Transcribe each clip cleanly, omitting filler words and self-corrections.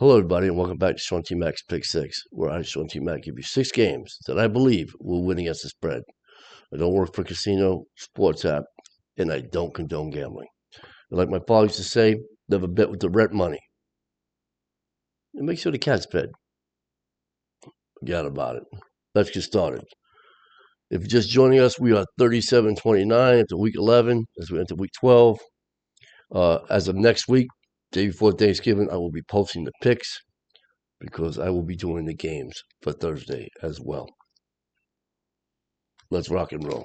Hello, everybody, and welcome back to SeanTMac's Pick6, where I, SeanTMac, give you 6 games that I believe will win against the spread. I don't work for a casino, sports app, and I don't condone gambling. And like my father used to say, never bet with the rent money. And make sure the cat's fed. Forget about it. Let's get started. If you're just joining us, we are 37-29 after week 11 as we enter week 12. As of next week, day before Thanksgiving, I will be posting the picks because I will be doing the games for Thursday as well. Let's rock and roll.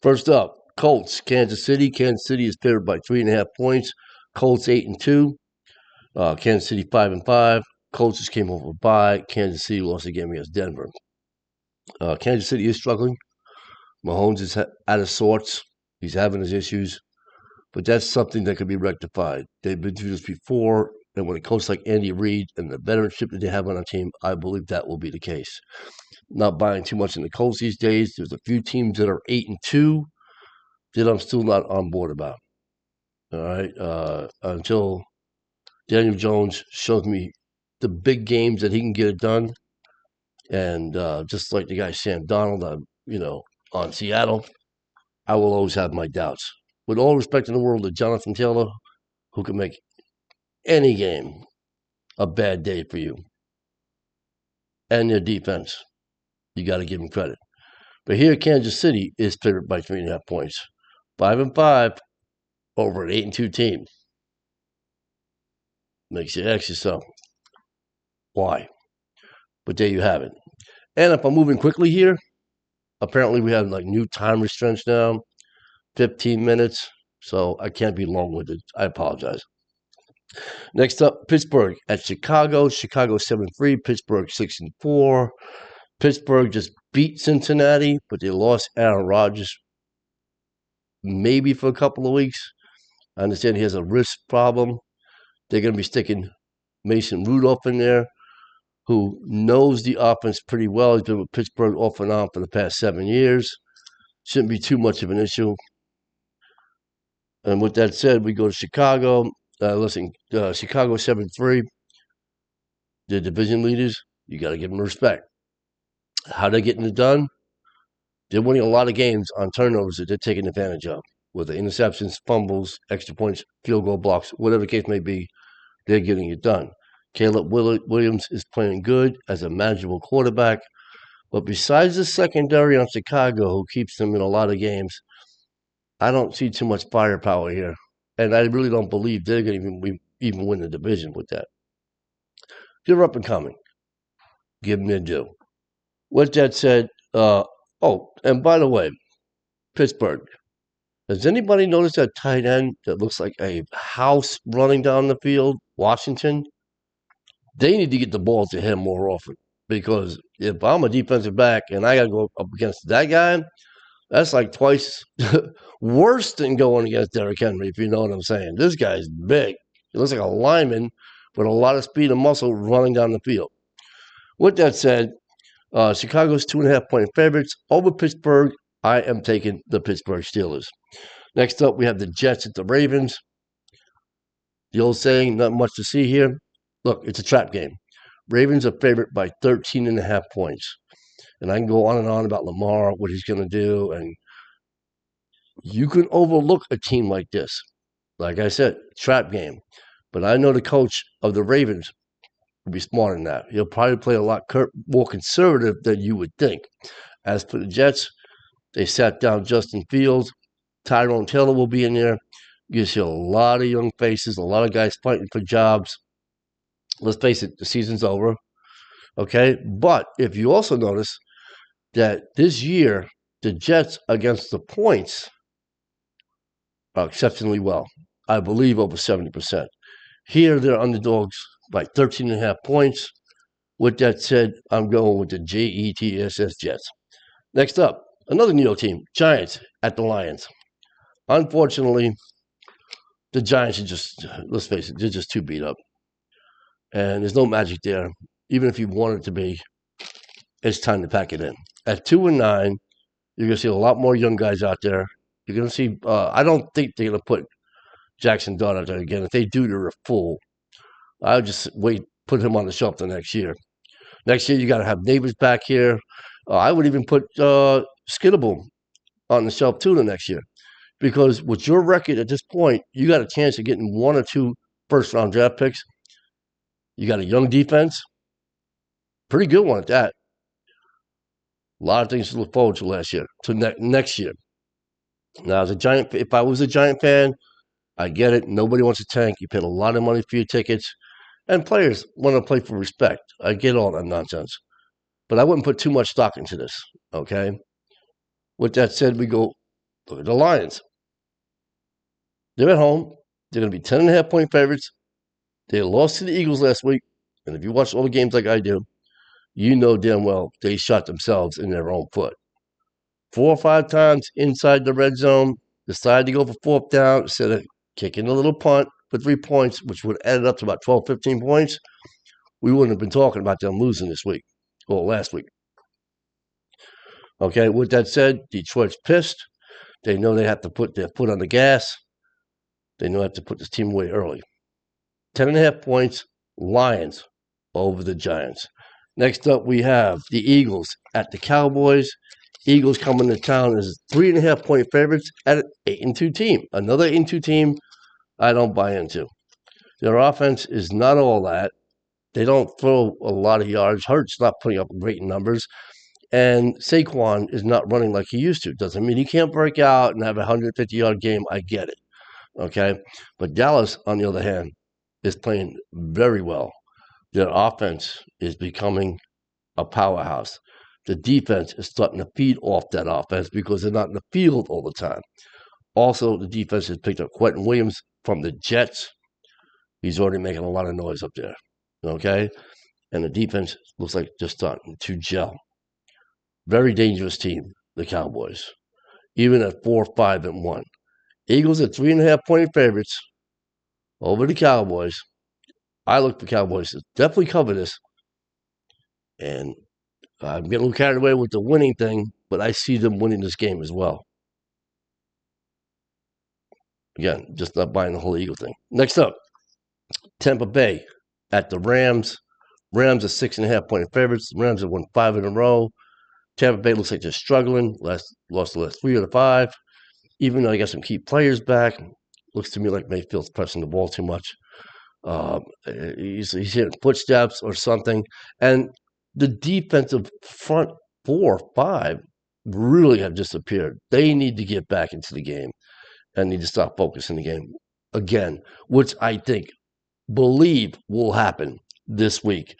First up, Colts, Kansas City. Kansas City is favored by 3.5 points. Colts 8-2. Kansas City 5-5. Colts just came over a bye. Kansas City lost a game against Denver. Kansas City is struggling. Mahomes is out of sorts. He's having his issues. But that's something that could be rectified. They've been through this before, and when a coach like Andy Reid and the veteranship that they have on our team, I believe that will be the case. Not buying too much in the Colts these days. There's a few teams that are 8-2 that I'm still not on board about. All right, until Daniel Jones shows me the big games that he can get it done, and just like the guy Sam Darnold, on Seattle, I will always have my doubts. With all respect in the world to Jonathan Taylor, who can make any game a bad day for you, and their defense, you got to give them credit. But here, Kansas City is favored by 3.5 points. 5-5 over an 8-2 team. Makes you ask yourself, why? But there you have it. And if I'm moving quickly here, apparently we have like new time restraints now, 15 minutes. So I can't be long-winded. I apologize. Next up, Pittsburgh at Chicago. Chicago 7-3, Pittsburgh 6-4. Pittsburgh just beat Cincinnati, but they lost Aaron Rodgers maybe for a couple of weeks. I understand he has a wrist problem. They're going to be sticking Mason Rudolph in there, who knows the offense pretty well. He's been with Pittsburgh off and on for the past 7 years. Shouldn't be too much of an issue. And with that said, we go to Chicago. Chicago 7-3. The division leaders, you got to give them respect. How they're getting it done? They're winning a lot of games on turnovers that they're taking advantage of, whether interceptions, fumbles, extra points, field goal blocks, whatever the case may be, they're getting it done. Caleb Williams is playing good as a manageable quarterback, but besides the secondary on Chicago, who keeps them in a lot of games, I don't see too much firepower here, and I really don't believe they're going to even win the division with that. They're up and coming. Give them their due. With that said, and by the way, Pittsburgh. Has anybody noticed that tight end that looks like a house running down the field? Washington? They need to get the ball to him more often, because if I'm a defensive back and I got to go up against that guy, that's like twice worse than going against Derrick Henry, if you know what I'm saying. This guy's big. He looks like a lineman with a lot of speed and muscle running down the field. With that said, Chicago's 2.5-point favorites over Pittsburgh. I am taking the Pittsburgh Steelers. Next up, we have the Jets at the Ravens. The old saying, not much to see here. Look, it's a trap game. Ravens are favored by 13.5 points. And I can go on and on about Lamar, what he's going to do. And you can overlook a team like this. Like I said, trap game. But I know the coach of the Ravens will be smarter than that. He'll probably play a lot more conservative than you would think. As for the Jets, they sat down Justin Fields. Tyrone Taylor will be in there. You see a lot of young faces, a lot of guys fighting for jobs. Let's face it, the season's over. Okay? But if you also notice that this year, the Jets against the points are exceptionally well. I believe over 70%. Here, they're underdogs by 13.5 points. With that said, I'm going with the Jets. Next up, another New York team, Giants at the Lions. Unfortunately, the Giants are just, let's face it, they're just too beat up. And there's no magic there. Even if you want it to be, it's time to pack it in. At 2-9, you're going to see a lot more young guys out there. You're going to see, I don't think they're going to put Jackson Dart out there again. If they do, they're a fool. I would just wait put him on the shelf the next year. Next year, you got to have Neighbors back here. I would even put Skittable on the shelf too the next year. Because with your record at this point, you got a chance of getting 1 or 2 first-round draft picks. You got a young defense. Pretty good one at that. A lot of things to look forward to next year. Now, if I was a Giant fan, I get it. Nobody wants to tank. You paid a lot of money for your tickets. And players want to play for respect. I get all that nonsense. But I wouldn't put too much stock into this, okay? With that said, we go look at the Lions. They're at home. They're going to be 10.5-point favorites. They lost to the Eagles last week. And if you watch all the games like I do, you know damn well they shot themselves in their own foot. 4 or 5 times inside the red zone, decided to go for 4th down instead of kicking a little punt for 3 points, which would add up to about 12, 15 points. We wouldn't have been talking about them losing this week or last week. Okay, with that said, Detroit's pissed. They know they have to put their foot on the gas. They know they have to put this team away early. 10.5 points, Lions over the Giants. Next up, we have the Eagles at the Cowboys. Eagles coming to town as 3.5-point favorites at an 8-2 team. Another 8-2 team I don't buy into. Their offense is not all that. They don't throw a lot of yards. Hurts not putting up great numbers. And Saquon is not running like he used to. Doesn't mean he can't break out and have a 150-yard game. I get it. Okay? But Dallas, on the other hand, is playing very well. Their offense is becoming a powerhouse. The defense is starting to feed off that offense because they're not in the field all the time. Also, the defense has picked up Quentin Williams from the Jets. He's already making a lot of noise up there. Okay? And the defense looks like just starting to gel. Very dangerous team, the Cowboys. Even at 4-5-1. Eagles are 3.5-point favorites over the Cowboys. I look for Cowboys to definitely cover this. And I'm getting a little carried away with the winning thing, but I see them winning this game as well. Again, just not buying the whole Eagle thing. Next up, Tampa Bay at the Rams. Rams are 6.5-point favorites. The Rams have won 5 in a row. Tampa Bay looks like they're struggling. Lost the last 3 out of 5. Even though they got some key players back, looks to me like Mayfield's pressing the ball too much. He's hitting footsteps or something. And the defensive front 4, 5 really have disappeared. They need to get back into the game and need to stop focusing the game again, which I believe will happen this week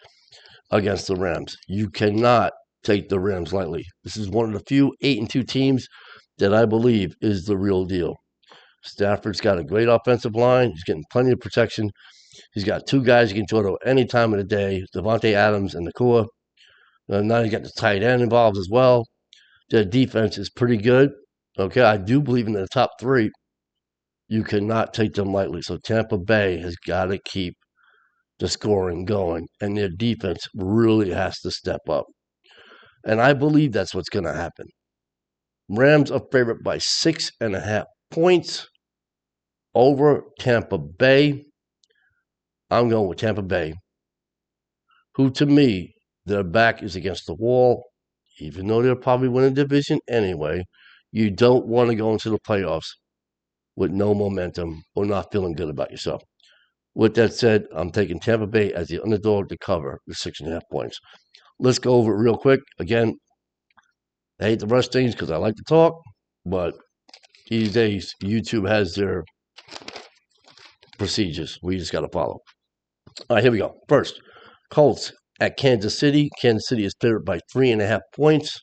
against the Rams. You cannot take the Rams lightly. This is one of the few 8-2 teams that I believe is the real deal. Stafford's got a great offensive line. He's getting plenty of protection. He's got 2 guys he can throw to any time of the day, Devontae Adams and Nakua. Now you got the tight end involved as well. Their defense is pretty good. Okay, I do believe in the top 3. You cannot take them lightly. So Tampa Bay has got to keep the scoring going, and their defense really has to step up. And I believe that's what's going to happen. Rams are favored by 6.5 points over Tampa Bay. I'm going with Tampa Bay, who to me, their back is against the wall, even though they'll probably win a division anyway. You don't want to go into the playoffs with no momentum or not feeling good about yourself. With that said, I'm taking Tampa Bay as the underdog to cover the 6.5 points. Let's go over it real quick. Again, I hate to rush things because I like to talk, but these days, YouTube has their procedures we just got to follow. All right, here we go. First, Colts at Kansas City. Kansas City is favored by 3.5 points.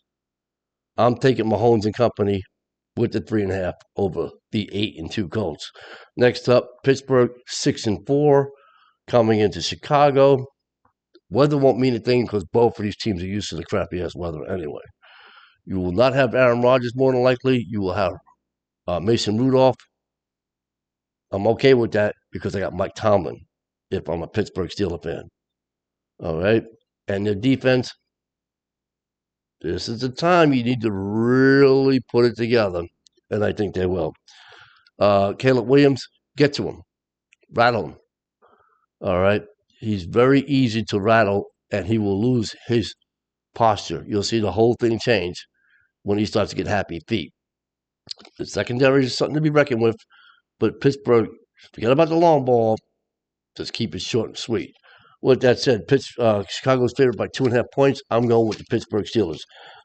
I'm taking Mahomes and company with the 3.5 over the 8-2 Colts. Next up, Pittsburgh 6-4 coming into Chicago. Weather won't mean a thing because both of these teams are used to the crappy ass weather anyway. You will not have Aaron Rodgers more than likely. You will have Mason Rudolph. I'm okay with that because I got Mike Tomlin if I'm a Pittsburgh Steelers fan. All right. And their defense, this is the time you need to really put it together. And I think they will. Caleb Williams, get to him. Rattle him. All right. He's very easy to rattle, and he will lose his posture. You'll see the whole thing change when he starts to get happy feet. The secondary is something to be reckoned with, but Pittsburgh, forget about the long ball. Just keep it short and sweet. With that said, Chicago's favored by 2.5 points. I'm going with the Pittsburgh Steelers.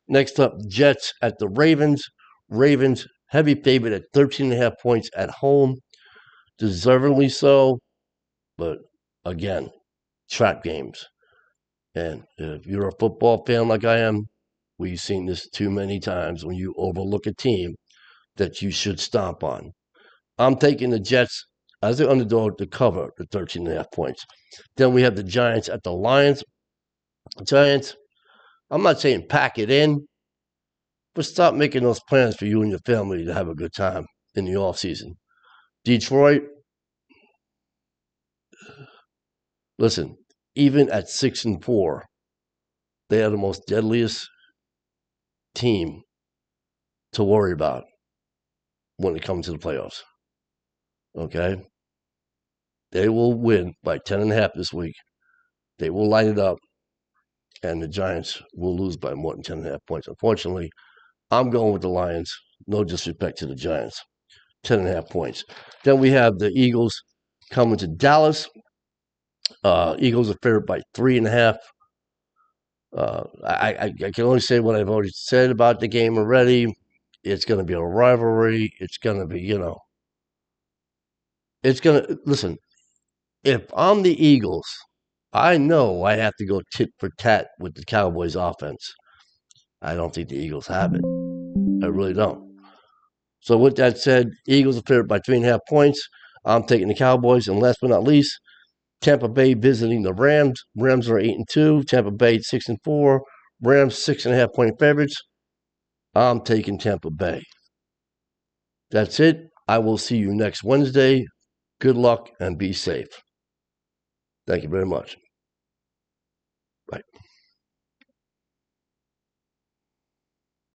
Next up, Jets at the Ravens. Ravens heavy favorite at 13.5 points at home. Deservedly so, but again, trap games. And if you're a football fan like I am, we've seen this too many times when you overlook a team that you should stomp on. I'm taking the Jets as the underdog to cover the 13.5 points. Then we have the Giants at the Lions. Giants, I'm not saying pack it in, but stop making those plans for you and your family to have a good time in the offseason. Detroit, listen, even at 6-4, they are the most deadliest team to worry about when it comes to the playoffs. Okay? They will win by 10.5 this week. They will light it up, and the Giants will lose by more than 10.5 points. Unfortunately, I'm going with the Lions. No disrespect to the Giants. 10.5 points. Then we have the Eagles coming to Dallas. Eagles are favored by 3.5. I can only say what I've already said about the game already. It's going to be a rivalry. It's going to be, it's going to, listen, if I'm the Eagles, I know I have to go tit for tat with the Cowboys offense. I don't think the Eagles have it. I really don't. So with that said, Eagles are favored by 3.5 points. I'm taking the Cowboys. And last but not least, Tampa Bay visiting the Rams. Rams are 8-2. Tampa Bay 6-4. Rams 6.5 point favorites. I'm taking Tampa Bay. That's it. I will see you next Wednesday. Good luck and be safe. Thank you very much. Bye.